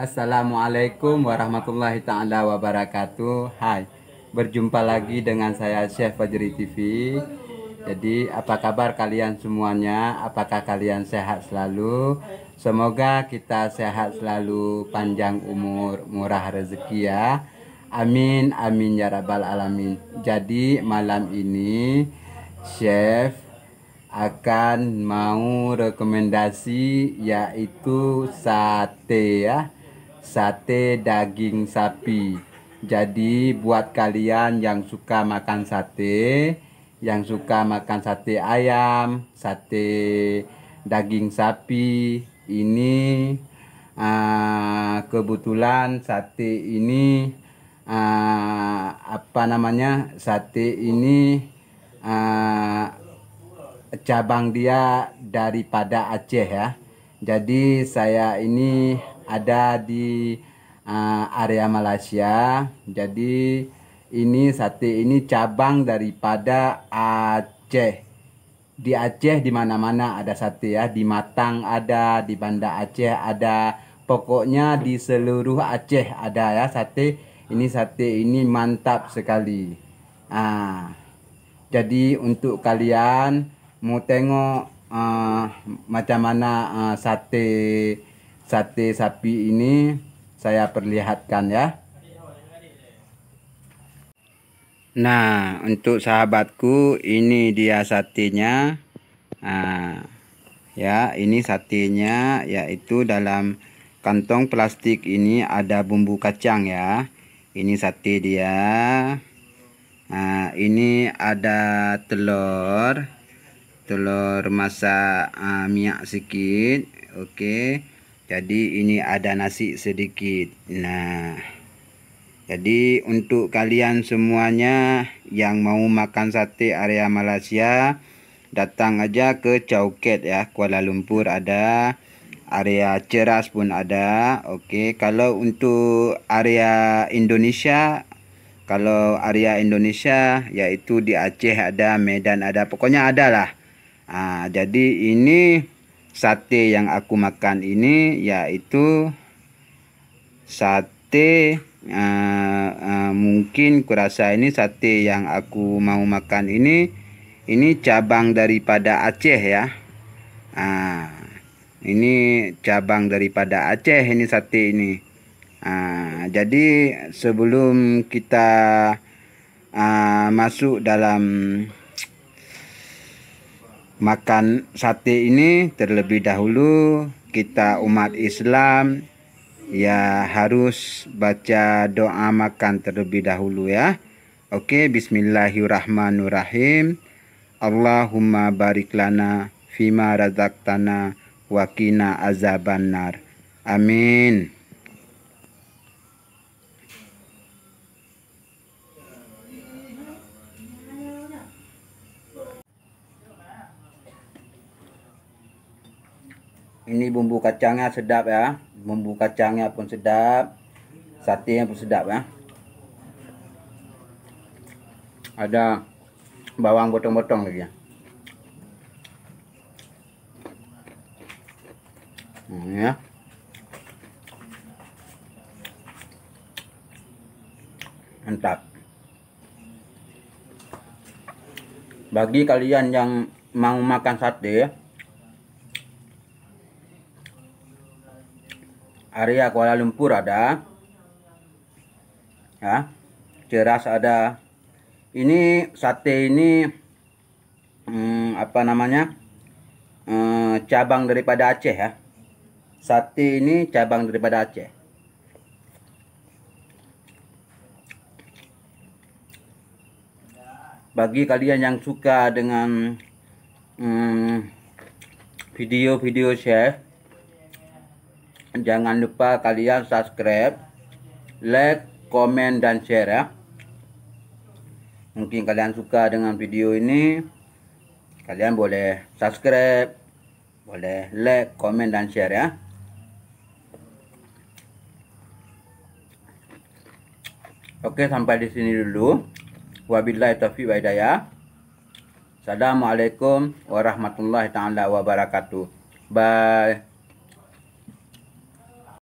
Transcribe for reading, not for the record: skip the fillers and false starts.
Assalamualaikum warahmatullahi ta'ala wabarakatuh. Hai, berjumpa lagi dengan saya Chef Fajri TV. Jadi apa kabar kalian semuanya? Apakah kalian sehat selalu? Semoga kita sehat selalu, panjang umur, murah rezeki ya. Amin, amin ya rabbal alamin. Jadi malam ini Chef akan mau rekomendasi yaitu sate ya, sate daging sapi. Jadi buat kalian yang suka makan sate, yang suka makan sate ayam, sate daging sapi, ini kebetulan sate ini apa namanya, sate ini cabang dia daripada Aceh ya. Jadi saya ini ada di area Malaysia. Jadi ini sate ini cabang daripada Aceh. Di Aceh di mana-mana ada sate ya, di Matang ada, di Banda Aceh ada. Pokoknya di seluruh Aceh ada ya sate. Ini sate ini mantap sekali. Jadi untuk kalian mau tengok macam mana sate sapi ini, saya perlihatkan ya. Nah, untuk sahabatku, ini dia satenya. Ya, ini satenya, yaitu dalam kantong plastik ini ada bumbu kacang ya. Ini sate dia. Ini ada telur masak minyak sedikit. Oke. Jadi ini ada nasi sedikit. Nah, jadi untuk kalian semuanya yang mau makan sate area Malaysia, datang aja ke Chowket ya, Kuala Lumpur ada, area Ceras pun ada. Oke, kalau untuk area Indonesia, yaitu di Aceh ada, Medan ada, pokoknya ada lah. Jadi ini sate yang aku makan ini yaitu sate mungkin kurasa ini sate yang aku mau makan ini cabang daripada Aceh ya. Ini cabang daripada Aceh ini sate ini. Jadi sebelum kita masuk dalam makan sate ini, terlebih dahulu kita umat Islam ya harus baca doa makan terlebih dahulu ya. Oke, bismillahirrahmanirrahim. Allahumma barik lana fima razaqtana wa qina azabannar. Amin. Ini bumbu kacangnya sedap ya. Bumbu kacangnya pun sedap. Satenya pun sedap ya. Ada bawang potong-potong lagi ya. Ya. Mantap. Bagi kalian yang mau makan sate, area Kuala Lumpur ada ya, Ceras ada. Ini sate ini apa namanya, cabang daripada Aceh ya. Sate ini cabang daripada Aceh. Bagi kalian yang suka dengan video-video chef, jangan lupa kalian subscribe, like, komen, dan share ya. Mungkin kalian suka dengan video ini, kalian boleh subscribe, boleh like, komen, dan share ya. Oke, sampai di sini dulu. Wabillahi taufiq wa hidayah. Assalamualaikum warahmatullahi taala wabarakatuh. Bye.